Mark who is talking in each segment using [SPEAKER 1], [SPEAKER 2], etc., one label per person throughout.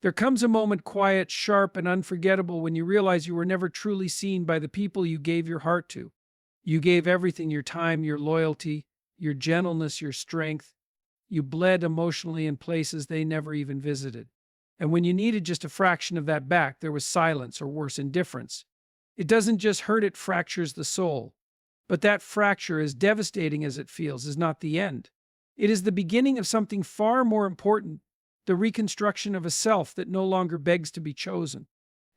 [SPEAKER 1] There comes a moment, quiet, sharp, and unforgettable, when you realize you were never truly seen by the people you gave your heart to. You gave everything: your time, your loyalty, your gentleness, your strength. You bled emotionally in places they never even visited. And when you needed just a fraction of that back, there was silence, or worse, indifference. It doesn't just hurt, it fractures the soul. But that fracture, as devastating as it feels, is not the end. It is the beginning of something far more important: the reconstruction of a self that no longer begs to be chosen.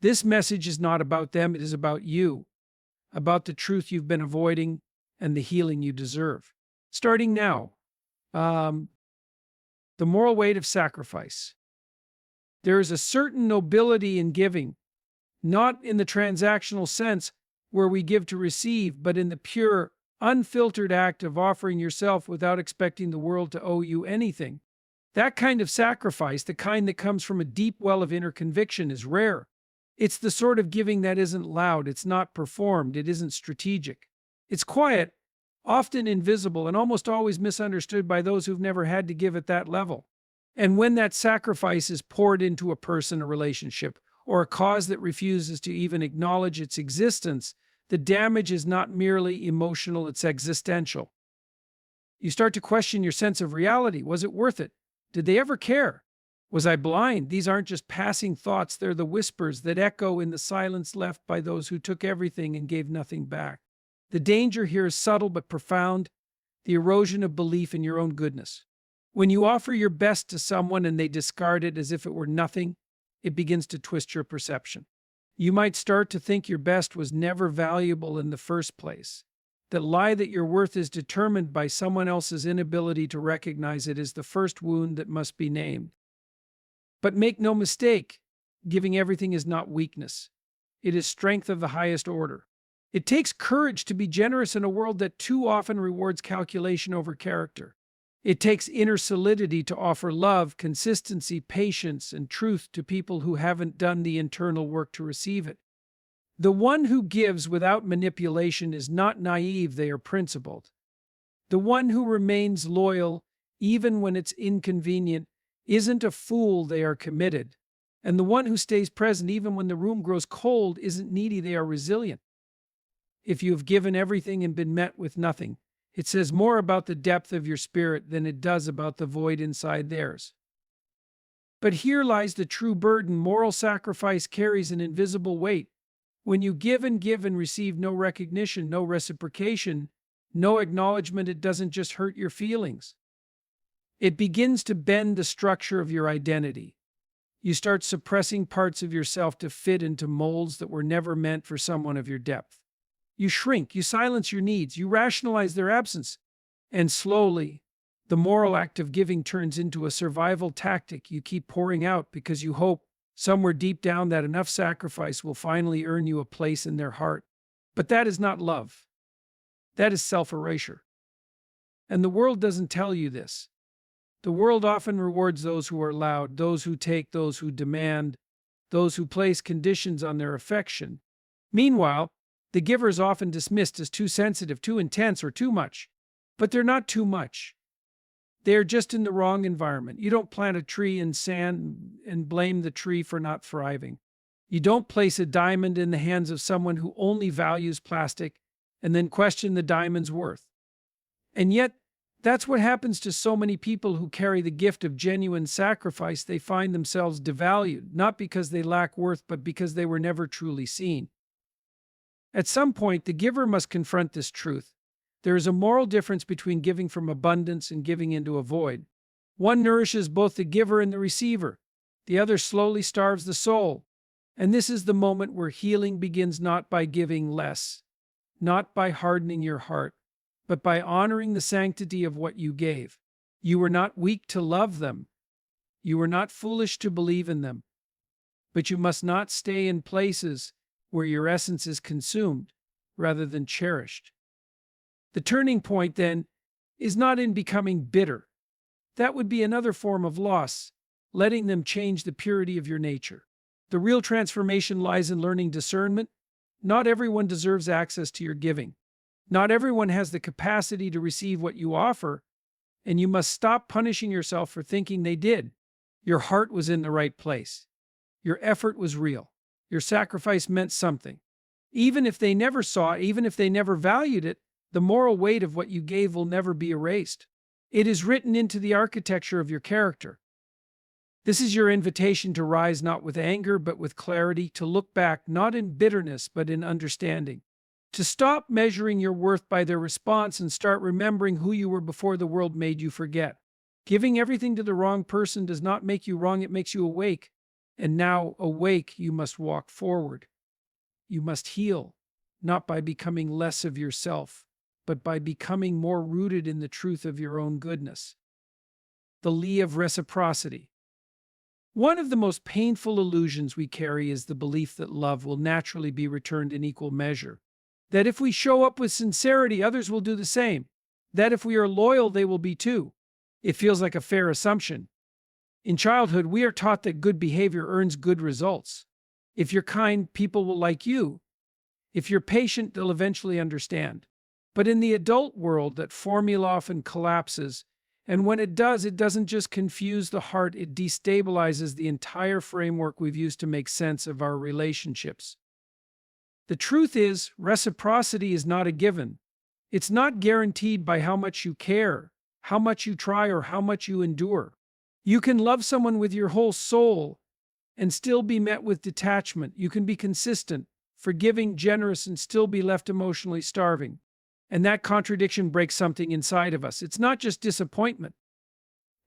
[SPEAKER 1] This message is not about them, it is about you, about the truth you've been avoiding and the healing you deserve. Starting now, um, the moral weight of sacrifice. There is a certain nobility in giving, not in the transactional sense where we give to receive, but in the pure, unfiltered act of offering yourself without expecting the world to owe you anything. That kind of sacrifice, the kind that comes from a deep well of inner conviction, is rare. It's the sort of giving that isn't loud, it's not performed, it isn't strategic. It's quiet, often invisible, and almost always misunderstood by those who've never had to give at that level. And when that sacrifice is poured into a person, a relationship, or a cause that refuses to even acknowledge its existence, the damage is not merely emotional, it's existential. You start to question your sense of reality. Was it worth it? Did they ever care? Was I blind? These aren't just passing thoughts, they're the whispers that echo in the silence left by those who took everything and gave nothing back. The danger here is subtle but profound: the erosion of belief in your own goodness. When you offer your best to someone and they discard it as if it were nothing, it begins to twist your perception. You might start to think your best was never valuable in the first place. That lie that your worth is determined by someone else's inability to recognize it is the first wound that must be named. But make no mistake, giving everything is not weakness. It is strength of the highest order. It takes courage to be generous in a world that too often rewards calculation over character. It takes inner solidity to offer love, consistency, patience, and truth to people who haven't done the internal work to receive it. The one who gives without manipulation is not naive, they are principled. The one who remains loyal, even when it's inconvenient, isn't a fool, they are committed. And the one who stays present even when the room grows cold isn't needy, they are resilient. If you have given everything and been met with nothing, it says more about the depth of your spirit than it does about the void inside theirs. But here lies the true burden. Moral sacrifice carries an invisible weight. When you give and receive no recognition, no reciprocation, no acknowledgement, it doesn't just hurt your feelings. It begins to bend the structure of your identity. You start suppressing parts of yourself to fit into molds that were never meant for someone of your depth. You shrink, you silence your needs, you rationalize their absence. And slowly, the moral act of giving turns into a survival tactic you keep pouring out because you hope, somewhere deep down, that enough sacrifice will finally earn you a place in their heart. But that is not love. That is self-erasure. And the world doesn't tell you this. The world often rewards those who are loud, those who take, those who demand, those who place conditions on their affection. Meanwhile, the giver is often dismissed as too sensitive, too intense, or too much. But they're not too much. They are just in the wrong environment. You don't plant a tree in sand and blame the tree for not thriving. You don't place a diamond in the hands of someone who only values plastic and then question the diamond's worth. And yet, that's what happens to so many people who carry the gift of genuine sacrifice. They find themselves devalued, not because they lack worth, but because they were never truly seen. At some point, the giver must confront this truth. There is a moral difference between giving from abundance and giving into a void. One nourishes both the giver and the receiver. The other slowly starves the soul. And this is the moment where healing begins, not by giving less, not by hardening your heart, but by honoring the sanctity of what you gave. You were not weak to love them. You were not foolish to believe in them. But you must not stay in places where your essence is consumed rather than cherished. The turning point, then, is not in becoming bitter. That would be another form of loss, letting them change the purity of your nature. The real transformation lies in learning discernment. Not everyone deserves access to your giving. Not everyone has the capacity to receive what you offer, and you must stop punishing yourself for thinking they did. Your heart was in the right place. Your effort was real. Your sacrifice meant something. Even if they never saw it, even if they never valued it, the moral weight of what you gave will never be erased. It is written into the architecture of your character. This is your invitation to rise not with anger, but with clarity, to look back not in bitterness, but in understanding, to stop measuring your worth by their response and start remembering who you were before the world made you forget. Giving everything to the wrong person does not make you wrong, it makes you awake. And now, awake, you must walk forward. You must heal, not by becoming less of yourself, but by becoming more rooted in the truth of your own goodness. The lie of reciprocity. One of the most painful illusions we carry is the belief that love will naturally be returned in equal measure. That if we show up with sincerity, others will do the same. That if we are loyal, they will be too. It feels like a fair assumption. In childhood, we are taught that good behavior earns good results. If you're kind, people will like you. If you're patient, they'll eventually understand. But in the adult world, that formula often collapses, and when it does, it doesn't just confuse the heart, it destabilizes the entire framework we've used to make sense of our relationships. The truth is, reciprocity is not a given. It's not guaranteed by how much you care, how much you try, or how much you endure. You can love someone with your whole soul and still be met with detachment. You can be consistent, forgiving, generous, and still be left emotionally starving. And that contradiction breaks something inside of us. It's not just disappointment.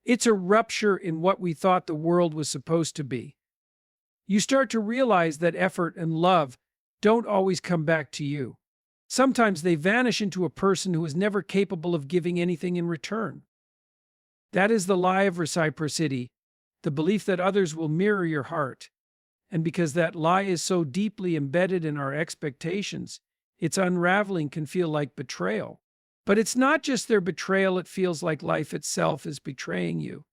[SPEAKER 1] It's a rupture in what we thought the world was supposed to be. You start to realize that effort and love don't always come back to you. Sometimes they vanish into a person who is never capable of giving anything in return. That is the lie of reciprocity, the belief that others will mirror your heart. And because that lie is so deeply embedded in our expectations, its unraveling can feel like betrayal. But it's not just their betrayal, it feels like life itself is betraying you.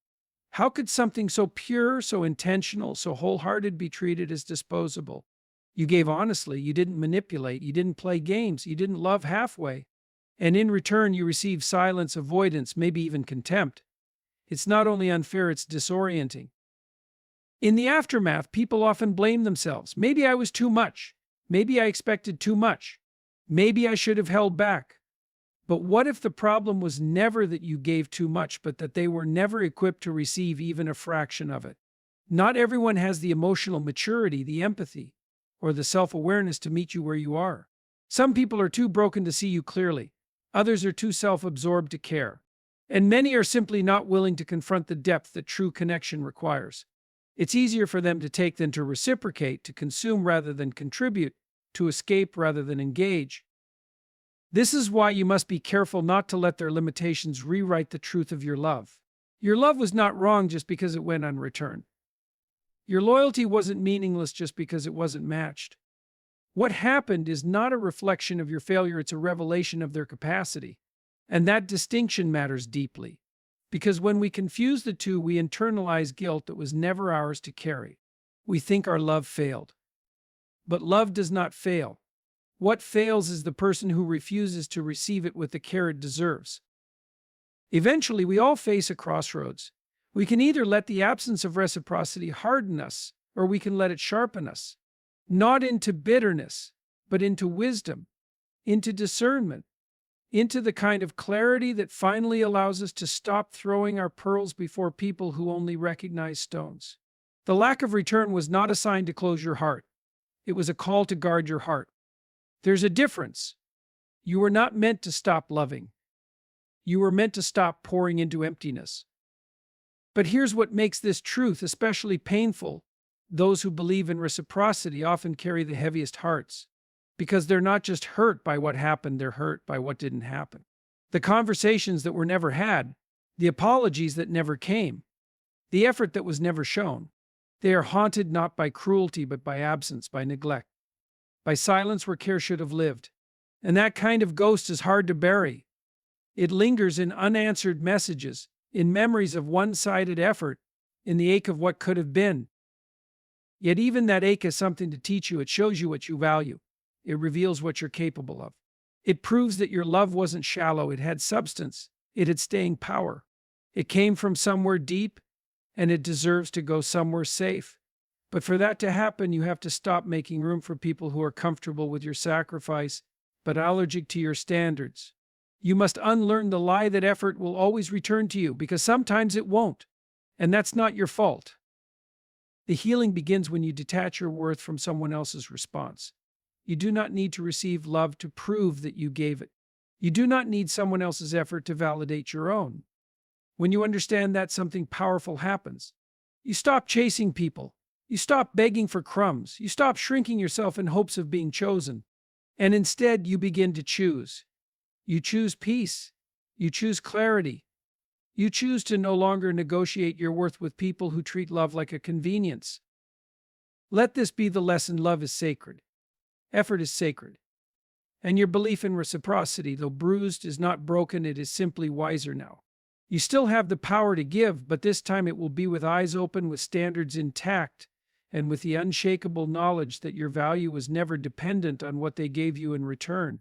[SPEAKER 1] How could something so pure, so intentional, so wholehearted be treated as disposable? You gave honestly, you didn't manipulate, you didn't play games, you didn't love halfway. And in return, you received silence, avoidance, maybe even contempt. It's not only unfair, it's disorienting. In the aftermath, people often blame themselves. Maybe I was too much. Maybe I expected too much. Maybe I should have held back. But what if the problem was never that you gave too much, but that they were never equipped to receive even a fraction of it? Not everyone has the emotional maturity, the empathy, or the self-awareness to meet you where you are. Some people are too broken to see you clearly. Others are too self-absorbed to care. And many are simply not willing to confront the depth that true connection requires. It's easier for them to take than to reciprocate, to consume rather than contribute, to escape rather than engage. This is why you must be careful not to let their limitations rewrite the truth of your love. Your love was not wrong just because it went unreturned. Your loyalty wasn't meaningless just because it wasn't matched. What happened is not a reflection of your failure, it's a revelation of their capacity. And that distinction matters deeply. Because when we confuse the two, we internalize guilt that was never ours to carry. We think our love failed. But love does not fail. What fails is the person who refuses to receive it with the care it deserves. Eventually, we all face a crossroads. We can either let the absence of reciprocity harden us, or we can let it sharpen us. Not into bitterness, but into wisdom, into discernment, into the kind of clarity that finally allows us to stop throwing our pearls before people who only recognize stones. The lack of return was not a sign to close your heart. It was a call to guard your heart. There's a difference. You were not meant to stop loving. You were meant to stop pouring into emptiness. But here's what makes this truth especially painful. Those who believe in reciprocity often carry the heaviest hearts, because they're not just hurt by what happened, they're hurt by what didn't happen. The conversations that were never had, the apologies that never came, the effort that was never shown. They are haunted not by cruelty, but by absence, by neglect, by silence where care should have lived. And that kind of ghost is hard to bury. It lingers in unanswered messages, in memories of one-sided effort, in the ache of what could have been. Yet even that ache has something to teach you. It shows you what you value. It reveals what you're capable of. It proves that your love wasn't shallow. It had substance. It had staying power. It came from somewhere deep, and it deserves to go somewhere safe. But for that to happen, you have to stop making room for people who are comfortable with your sacrifice, but allergic to your standards. You must unlearn the lie that effort will always return to you, because sometimes it won't. And that's not your fault. The healing begins when you detach your worth from someone else's response. You do not need to receive love to prove that you gave it. You do not need someone else's effort to validate your own. When you understand that, something powerful happens. You stop chasing people. You stop begging for crumbs. You stop shrinking yourself in hopes of being chosen. And instead, you begin to choose. You choose peace. You choose clarity. You choose to no longer negotiate your worth with people who treat love like a convenience. Let this be the lesson: love is sacred. Effort is sacred. And your belief in reciprocity, though bruised, is not broken, it is simply wiser now. You still have the power to give, but this time it will be with eyes open, with standards intact, and with the unshakable knowledge that your value was never dependent on what they gave you in return.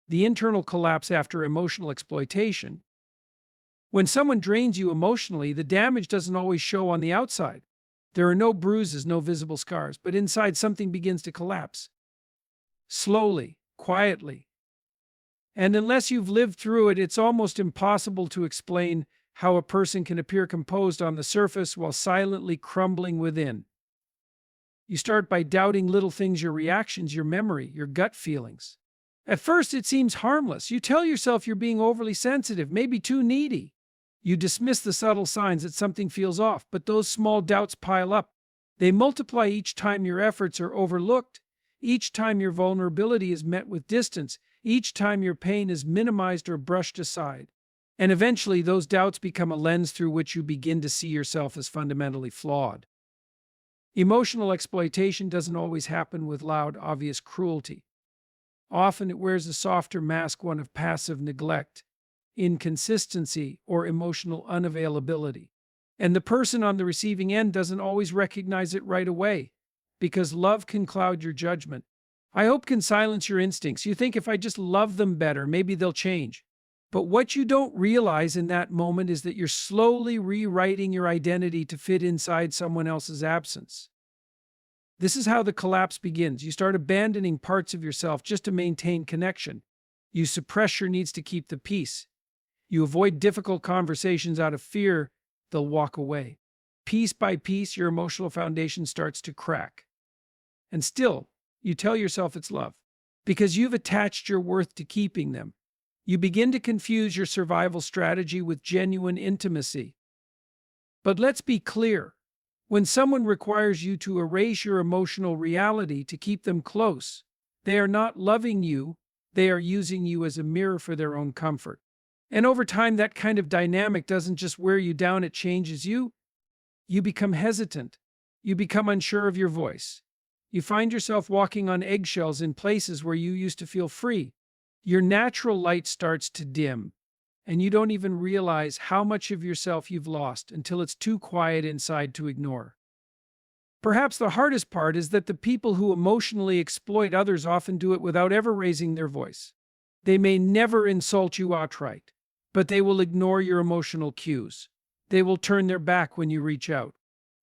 [SPEAKER 1] The internal collapse after emotional exploitation. When someone drains you emotionally, the damage doesn't always show on the outside. There are no bruises, no visible scars, but inside something begins to collapse. Slowly, quietly. And unless you've lived through it, it's almost impossible to explain how a person can appear composed on the surface while silently crumbling within. You start by doubting little things: your reactions, your memory, your gut feelings. At first, it seems harmless. You tell yourself you're being overly sensitive, maybe too needy. You dismiss the subtle signs that something feels off, but those small doubts pile up. They multiply each time your efforts are overlooked, each time your vulnerability is met with distance, each time your pain is minimized or brushed aside. And eventually, those doubts become a lens through which you begin to see yourself as fundamentally flawed. Emotional exploitation doesn't always happen with loud, obvious cruelty. Often it wears a softer mask, one of passive neglect, inconsistency, or emotional unavailability. And the person on the receiving end doesn't always recognize it right away, because love can cloud your judgment. I hope can silence your instincts. You think, if I just love them better, maybe they'll change. But what you don't realize in that moment is that you're slowly rewriting your identity to fit inside someone else's absence. This is how the collapse begins. You start abandoning parts of yourself just to maintain connection. You suppress your needs to keep the peace. You avoid difficult conversations out of fear they'll walk away. Piece by piece, your emotional foundation starts to crack. And still, you tell yourself it's love, because you've attached your worth to keeping them. You begin to confuse your survival strategy with genuine intimacy. But let's be clear. When someone requires you to erase your emotional reality to keep them close, they are not loving you, they are using you as a mirror for their own comfort. And over time, that kind of dynamic doesn't just wear you down, it changes you. You become hesitant. You become unsure of your voice. You find yourself walking on eggshells in places where you used to feel free. Your natural light starts to dim, and you don't even realize how much of yourself you've lost until it's too quiet inside to ignore. Perhaps the hardest part is that the people who emotionally exploit others often do it without ever raising their voice. They may never insult you outright, but they will ignore your emotional cues. They will turn their back when you reach out.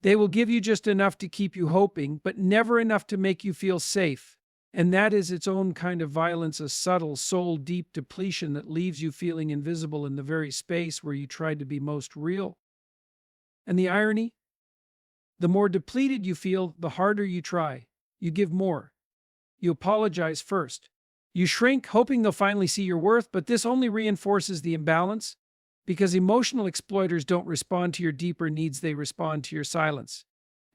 [SPEAKER 1] They will give you just enough to keep you hoping, but never enough to make you feel safe. And that is its own kind of violence, a subtle, soul-deep depletion that leaves you feeling invisible in the very space where you tried to be most real. And the irony? The more depleted you feel, the harder you try. You give more. You apologize first. You shrink, hoping they'll finally see your worth, but this only reinforces the imbalance, because emotional exploiters don't respond to your deeper needs, they respond to your silence.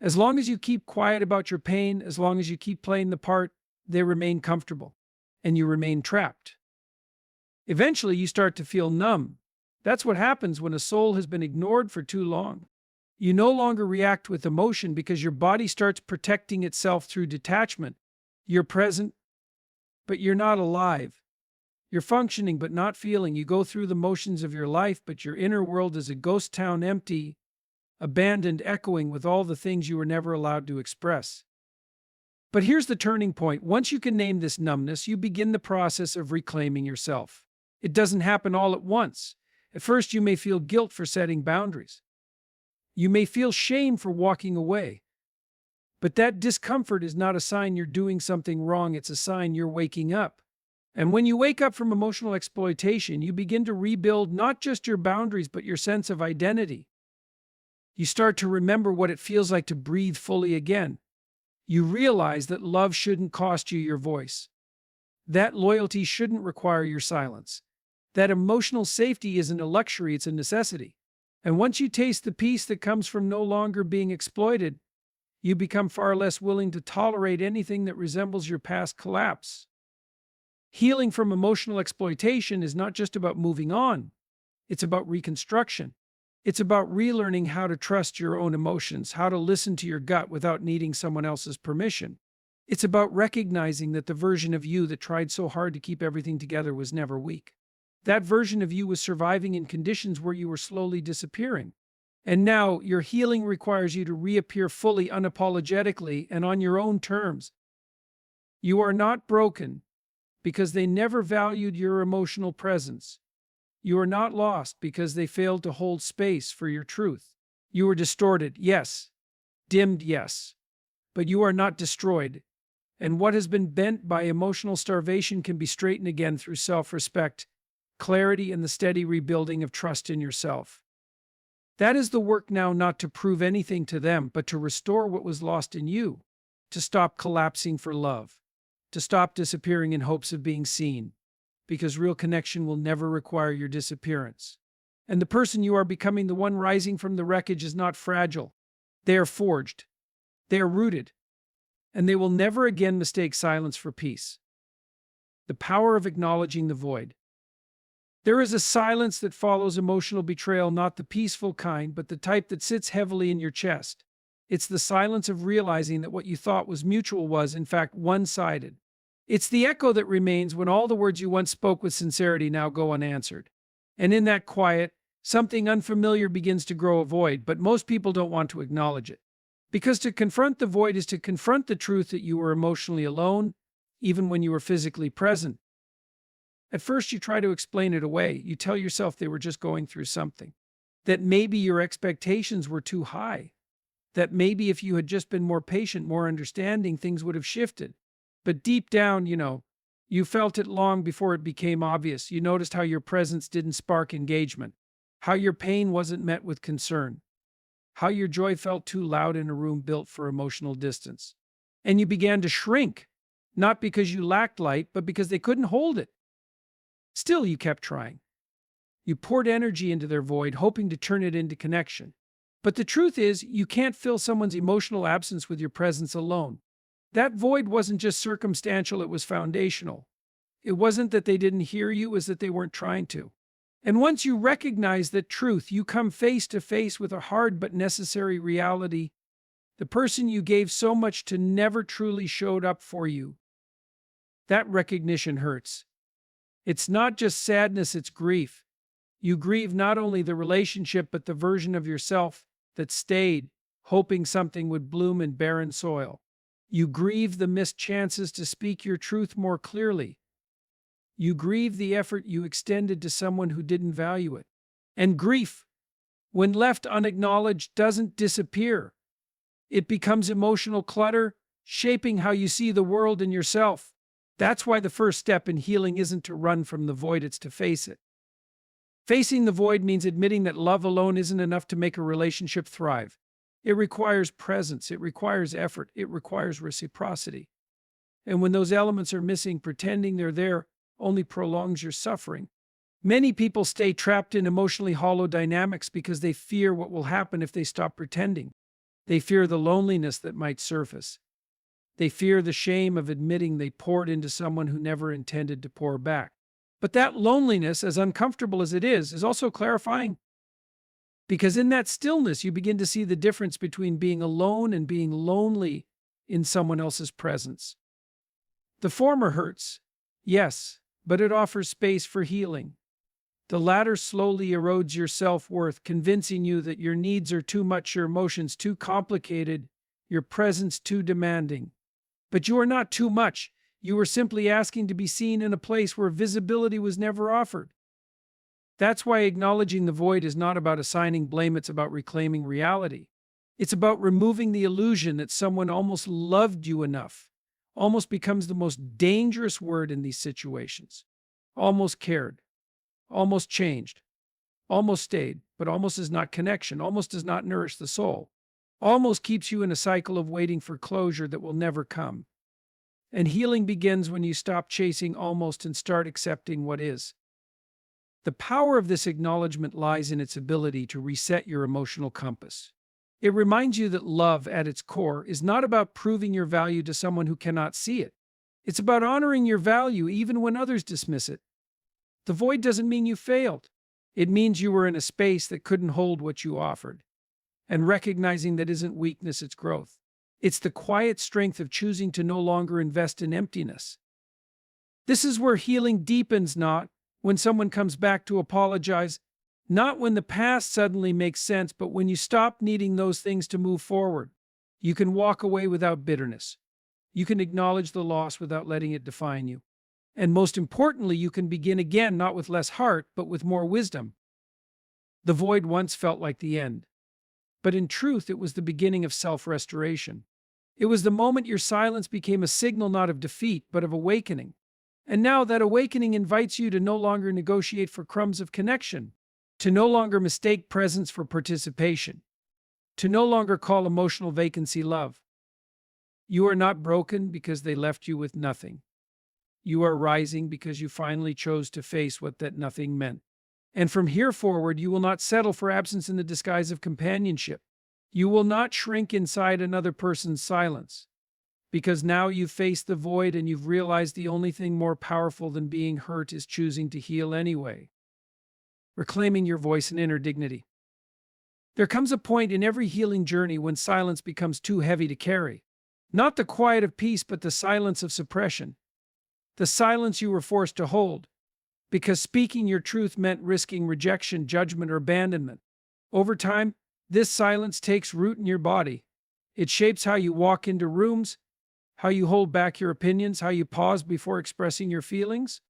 [SPEAKER 1] As long as you keep quiet about your pain, as long as you keep playing the part, they remain comfortable, and you remain trapped. Eventually, you start to feel numb. That's what happens when a soul has been ignored for too long. You no longer react with emotion because your body starts protecting itself through detachment. You're present, but you're not alive. You're functioning but not feeling. You go through the motions of your life, but your inner world is a ghost town, empty, abandoned, echoing with all the things you were never allowed to express. But here's the turning point. Once you can name this numbness, you begin the process of reclaiming yourself. It doesn't happen all at once. At first, you may feel guilt for setting boundaries. You may feel shame for walking away. But that discomfort is not a sign you're doing something wrong, it's a sign you're waking up. And when you wake up from emotional exploitation, you begin to rebuild not just your boundaries, but your sense of identity. You start to remember what it feels like to breathe fully again. You realize that love shouldn't cost you your voice. That loyalty shouldn't require your silence. That emotional safety isn't a luxury, it's a necessity. And once you taste the peace that comes from no longer being exploited, you become far less willing to tolerate anything that resembles your past collapse. Healing from emotional exploitation is not just about moving on, it's about reconstruction. It's about relearning how to trust your own emotions, how to listen to your gut without needing someone else's permission. It's about recognizing that the version of you that tried so hard to keep everything together was never weak. That version of you was surviving in conditions where you were slowly disappearing. And now your healing requires you to reappear fully, unapologetically, and on your own terms. You are not broken because they never valued your emotional presence. You are not lost because they failed to hold space for your truth. You are distorted, yes. Dimmed, yes. But you are not destroyed. And what has been bent by emotional starvation can be straightened again through self-respect, clarity, and the steady rebuilding of trust in yourself. That is the work now, not to prove anything to them, but to restore what was lost in you, to stop collapsing for love, to stop disappearing in hopes of being seen, because real connection will never require your disappearance. And the person you are becoming, the one rising from the wreckage, is not fragile. They are forged. They are rooted. And they will never again mistake silence for peace. The power of acknowledging the void. There is a silence that follows emotional betrayal, not the peaceful kind, but the type that sits heavily in your chest. It's the silence of realizing that what you thought was mutual was, in fact, one-sided. It's the echo that remains when all the words you once spoke with sincerity now go unanswered. And in that quiet, something unfamiliar begins to grow a void, but most people don't want to acknowledge it. Because to confront the void is to confront the truth that you were emotionally alone, even when you were physically present. At first, you try to explain it away. You tell yourself they were just going through something. That maybe your expectations were too high. That maybe if you had just been more patient, more understanding, things would have shifted. But deep down, you felt it long before it became obvious. You noticed how your presence didn't spark engagement, how your pain wasn't met with concern, how your joy felt too loud in a room built for emotional distance. And you began to shrink, not because you lacked light, but because they couldn't hold it. Still, you kept trying. You poured energy into their void, hoping to turn it into connection. But the truth is, you can't fill someone's emotional absence with your presence alone. That void wasn't just circumstantial, it was foundational. It wasn't that they didn't hear you, it was that they weren't trying to. And once you recognize that truth, you come face to face with a hard but necessary reality. The person you gave so much to never truly showed up for you. That recognition hurts. It's not just sadness, it's grief. You grieve not only the relationship, but the version of yourself that stayed, hoping something would bloom in barren soil. You grieve the missed chances to speak your truth more clearly. You grieve the effort you extended to someone who didn't value it. And grief, when left unacknowledged, doesn't disappear. It becomes emotional clutter, shaping how you see the world and yourself. That's why the first step in healing isn't to run from the void, it's to face it. Facing the void means admitting that love alone isn't enough to make a relationship thrive. It requires presence, it requires effort, it requires reciprocity. And when those elements are missing, pretending they're there only prolongs your suffering. Many people stay trapped in emotionally hollow dynamics because they fear what will happen if they stop pretending. They fear the loneliness that might surface. They fear the shame of admitting they poured into someone who never intended to pour back. But that loneliness, as uncomfortable as it is also clarifying. Because in that stillness, you begin to see the difference between being alone and being lonely in someone else's presence. The former hurts, yes, but it offers space for healing. The latter slowly erodes your self-worth, convincing you that your needs are too much, your emotions too complicated, your presence too demanding. But you are not too much. You were simply asking to be seen in a place where visibility was never offered. That's why acknowledging the void is not about assigning blame, it's about reclaiming reality. It's about removing the illusion that someone almost loved you enough. Almost becomes the most dangerous word in these situations. Almost cared, almost changed, almost stayed, but almost is not connection, almost does not nourish the soul. Almost keeps you in a cycle of waiting for closure that will never come. And healing begins when you stop chasing almost and start accepting what is. The power of this acknowledgement lies in its ability to reset your emotional compass. It reminds you that love, at its core, is not about proving your value to someone who cannot see it. It's about honoring your value even when others dismiss it. The void doesn't mean you failed. It means you were in a space that couldn't hold what you offered. And recognizing that isn't weakness, it's growth. It's the quiet strength of choosing to no longer invest in emptiness. This is where healing deepens, not when someone comes back to apologize, not when the past suddenly makes sense, but when you stop needing those things to move forward. You can walk away without bitterness. You can acknowledge the loss without letting it define you. And most importantly, you can begin again, not with less heart, but with more wisdom. The void once felt like the end. But in truth, it was the beginning of self-restoration. It was the moment your silence became a signal not of defeat, but of awakening. And now that awakening invites you to no longer negotiate for crumbs of connection, to no longer mistake presence for participation, to no longer call emotional vacancy love. You are not broken because they left you with nothing. You are rising because you finally chose to face what that nothing meant. And from here forward, you will not settle for absence in the disguise of companionship. You will not shrink inside another person's silence. Because now you've faced the void and you've realized the only thing more powerful than being hurt is choosing to heal anyway. Reclaiming your voice and inner dignity. There comes a point in every healing journey when silence becomes too heavy to carry. Not the quiet of peace, but the silence of suppression. The silence you were forced to hold, because speaking your truth meant risking rejection, judgment, or abandonment. Over time, this silence takes root in your body. It shapes how you walk into rooms, how you hold back your opinions, how you pause before expressing your feelings.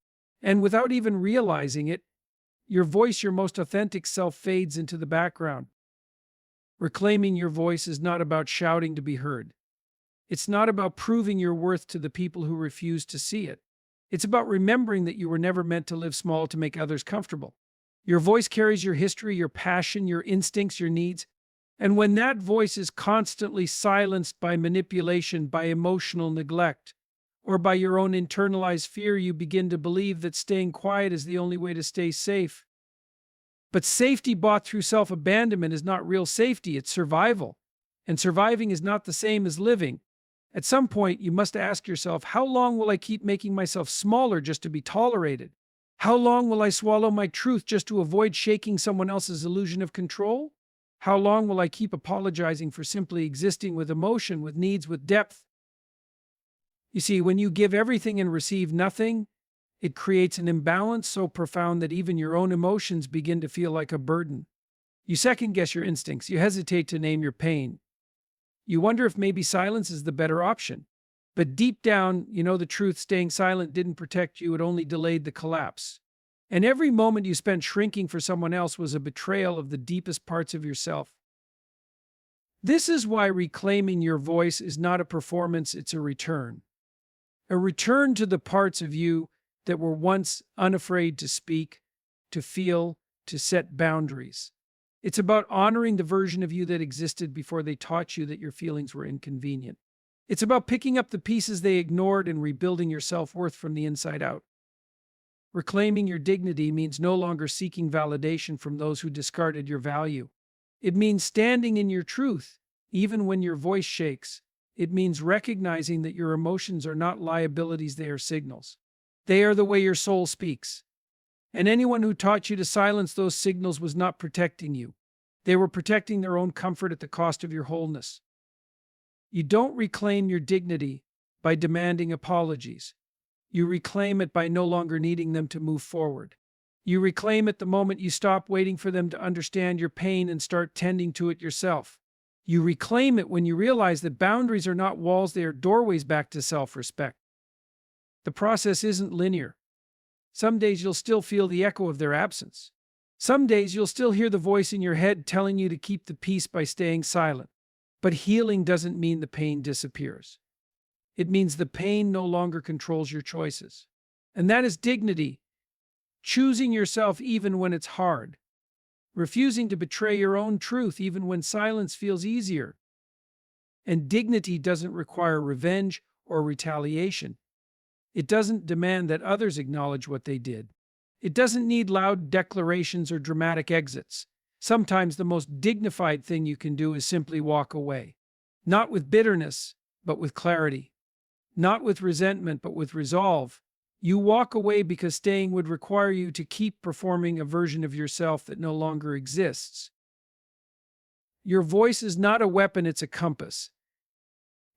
[SPEAKER 1] And without even realizing it, your voice, your most authentic self, fades into the background. Reclaiming your voice is not about shouting to be heard. It's not about proving your worth to the people who refuse to see it. It's about remembering that you were never meant to live small to make others comfortable. Your voice carries your history, your passion, your instincts, your needs. And when that voice is constantly silenced by manipulation, by emotional neglect, or by your own internalized fear, you begin to believe that staying quiet is the only way to stay safe. But safety bought through self-abandonment is not real safety, it's survival. And surviving is not the same as living. At some point, you must ask yourself, how long will I keep making myself smaller just to be tolerated? How long will I swallow my truth just to avoid shaking someone else's illusion of control? How long will I keep apologizing for simply existing with emotion, with needs, with depth? You see, when you give everything and receive nothing, it creates an imbalance so profound that even your own emotions begin to feel like a burden. You second-guess your instincts. You hesitate to name your pain. You wonder if maybe silence is the better option. But deep down, you know the truth. Staying silent didn't protect you, it only delayed the collapse. And every moment you spent shrinking for someone else was a betrayal of the deepest parts of yourself. This is why reclaiming your voice is not a performance, it's a return. A return to the parts of you that were once unafraid to speak, to feel, to set boundaries. It's about honoring the version of you that existed before they taught you that your feelings were inconvenient. It's about picking up the pieces they ignored and rebuilding your self-worth from the inside out. Reclaiming your dignity means no longer seeking validation from those who discarded your value. It means standing in your truth, even when your voice shakes. It means recognizing that your emotions are not liabilities, they are signals. They are the way your soul speaks. And anyone who taught you to silence those signals was not protecting you. They were protecting their own comfort at the cost of your wholeness. You don't reclaim your dignity by demanding apologies. You reclaim it by no longer needing them to move forward. You reclaim it the moment you stop waiting for them to understand your pain and start tending to it yourself. You reclaim it when you realize that boundaries are not walls, they are doorways back to self-respect. The process isn't linear. Some days you'll still feel the echo of their absence. Some days you'll still hear the voice in your head telling you to keep the peace by staying silent. But healing doesn't mean the pain disappears. It means the pain no longer controls your choices. And that is dignity, choosing yourself even when it's hard, refusing to betray your own truth even when silence feels easier. And dignity doesn't require revenge or retaliation. It doesn't demand that others acknowledge what they did. It doesn't need loud declarations or dramatic exits. Sometimes the most dignified thing you can do is simply walk away. Not with bitterness, but with clarity. Not with resentment, but with resolve. You walk away because staying would require you to keep performing a version of yourself that no longer exists. Your voice is not a weapon, it's a compass.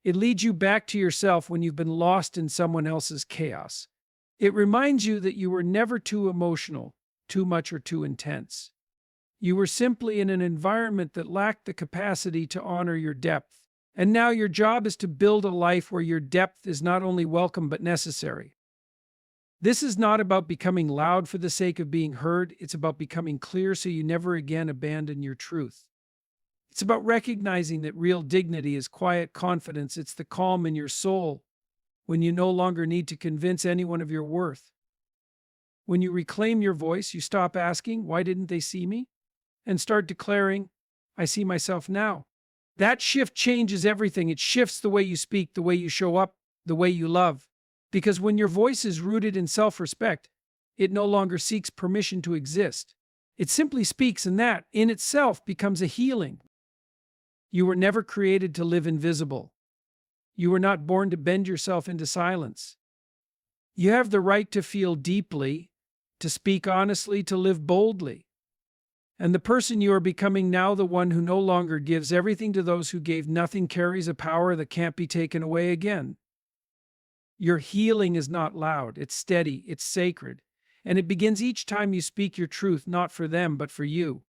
[SPEAKER 1] It leads you back to yourself when you've been lost in someone else's chaos. It reminds you that you were never too emotional, too much, or too intense. You were simply in an environment that lacked the capacity to honor your depth. And now your job is to build a life where your depth is not only welcome but necessary. This is not about becoming loud for the sake of being heard, it's about becoming clear so you never again abandon your truth. It's about recognizing that real dignity is quiet confidence, it's the calm in your soul when you no longer need to convince anyone of your worth. When you reclaim your voice, you stop asking, "Why didn't they see me?" and start declaring, "I see myself now." That shift changes everything. It shifts the way you speak, the way you show up, the way you love. Because when your voice is rooted in self-respect, it no longer seeks permission to exist. It simply speaks, and that, in itself, becomes a healing. You were never created to live invisible. You were not born to bend yourself into silence. You have the right to feel deeply, to speak honestly, to live boldly. And the person you are becoming now, the one who no longer gives everything to those who gave nothing, carries a power that can't be taken away again. Your healing is not loud, it's steady, it's sacred, and it begins each time you speak your truth, not for them, but for you.